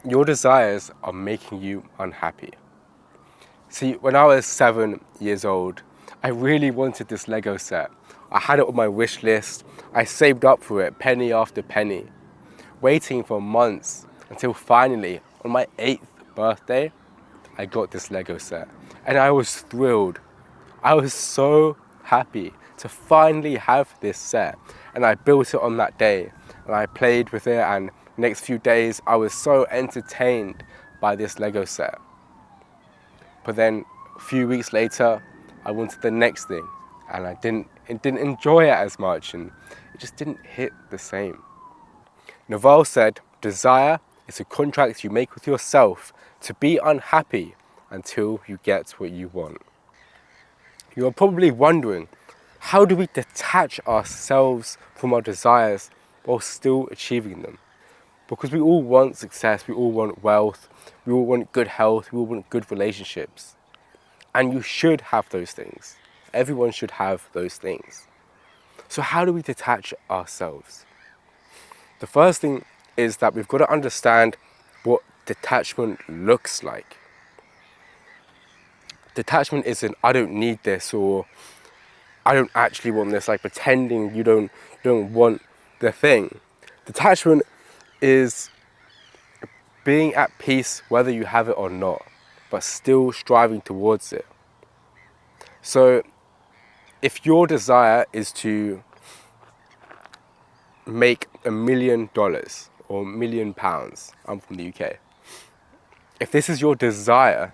Your desires are making you unhappy. See, when I was 7 years old, I really wanted this Lego set. I had it on my wish list. I saved up for it penny after penny, waiting for months until finally, on my 8th birthday, I got this Lego set. And I was thrilled. I was so happy to finally have this set. And I built it on that day. And I played with it, and the next few days I was so entertained by this Lego set. But then a few weeks later, I wanted the next thing, and I didn't enjoy it as much, and it just didn't hit the same. Naval said, desire is a contract you make with yourself to be unhappy until you get what you want. You are probably wondering, how do we detach ourselves from our desires while still achieving them? Because we all want success, we all want wealth, we all want good health, we all want good relationships. And you should have those things. Everyone should have those things. So how do we detach ourselves? The first thing is that we've got to understand what detachment looks like. Detachment isn't, I don't need this, or I don't actually want this, like pretending you don't want the thing. Detachment is being at peace whether you have it or not, but still striving towards it. So if your desire is to make $1 million or £1 million, I'm from the UK. If this is your desire,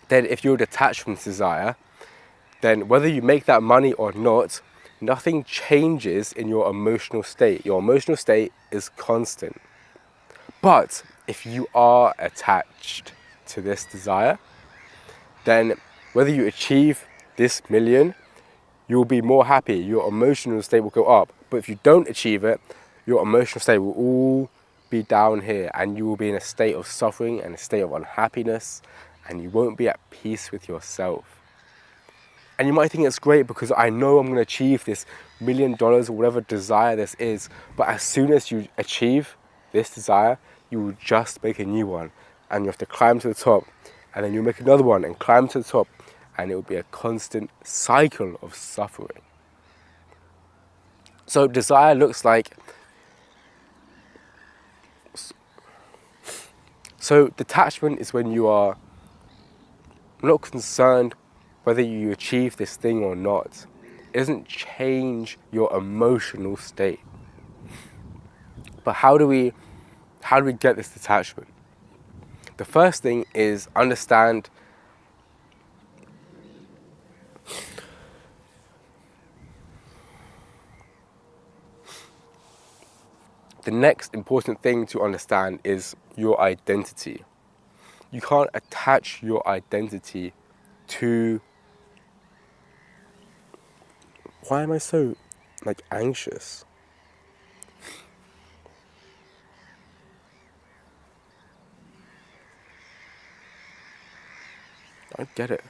then if you're detached from this desire, then whether you make that money or not, nothing changes in your emotional state. Your emotional state is constant. But if you are attached to this desire, then whether you achieve this million, you will be more happy. Your emotional state will go up. But if you don't achieve it, your emotional state will all be down here, and you will be in a state of suffering and a state of unhappiness, and you won't be at peace with yourself. And you might think it's great because I know I'm going to achieve this $1 million or whatever desire this is, but as soon as you achieve this desire, you will just make a new one, and you have to climb to the top, and then you make another one and climb to the top, and it will be a constant cycle of suffering. So desire looks like, so detachment is when you are not concerned whether you achieve this thing or not. It doesn't change your emotional state. But how do we get this detachment? The first thing is understand the next important thing to understand is your identity. You can't attach your identity to... Why am I so anxious? I don't get it.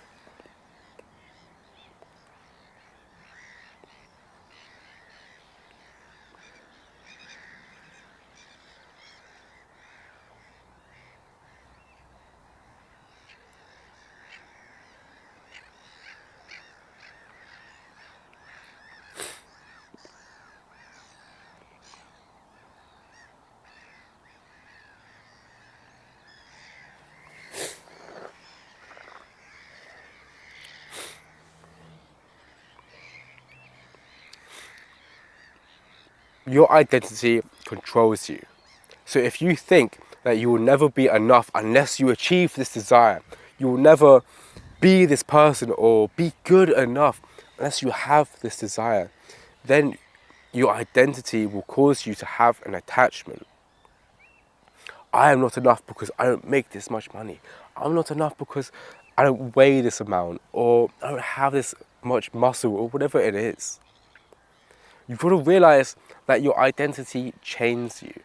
Your identity controls you. So if you think that you will never be enough unless you achieve this desire, you will never be this person or be good enough unless you have this desire, then your identity will cause you to have an attachment. I am not enough because I don't make this much money. I'm not enough because I don't weigh this amount, or I don't have this much muscle, or whatever it is. You've got to realize that your identity chains you.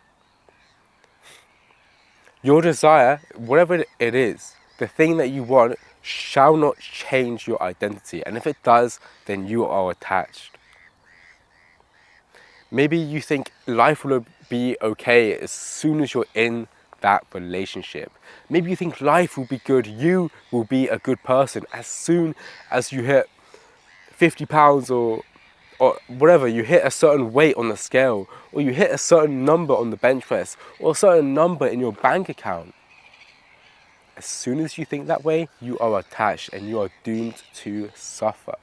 Your desire, whatever it is, the thing that you want, shall not change your identity. And if it does, then you are attached. Maybe you think life will be okay as soon as you're in that relationship. Maybe you think life will be good, you will be a good person as soon as you hit 50 pounds or whatever, you hit a certain weight on the scale, or you hit a certain number on the bench press, or a certain number in your bank account. As soon as you think that way, you are attached and you are doomed to suffer.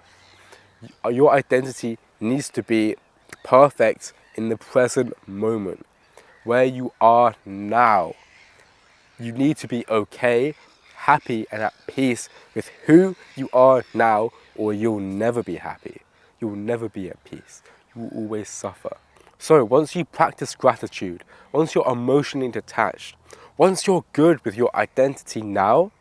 Your identity needs to be perfect in the present moment, where you are now. You need to be okay, happy, and at peace with who you are now, or you'll never be happy. You'll never be at peace. You will always suffer. So once you practice gratitude, once you're emotionally detached, once you're good with your identity now,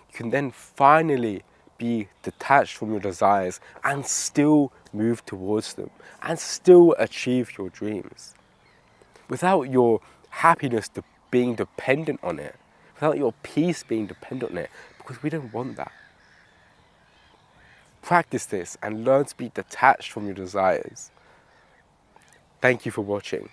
you can then finally be detached from your desires and still move towards them and still achieve your dreams without your happiness being dependent on it, without your peace being dependent on it, because we don't want that. Practice this and learn to be detached from your desires. Thank you for watching.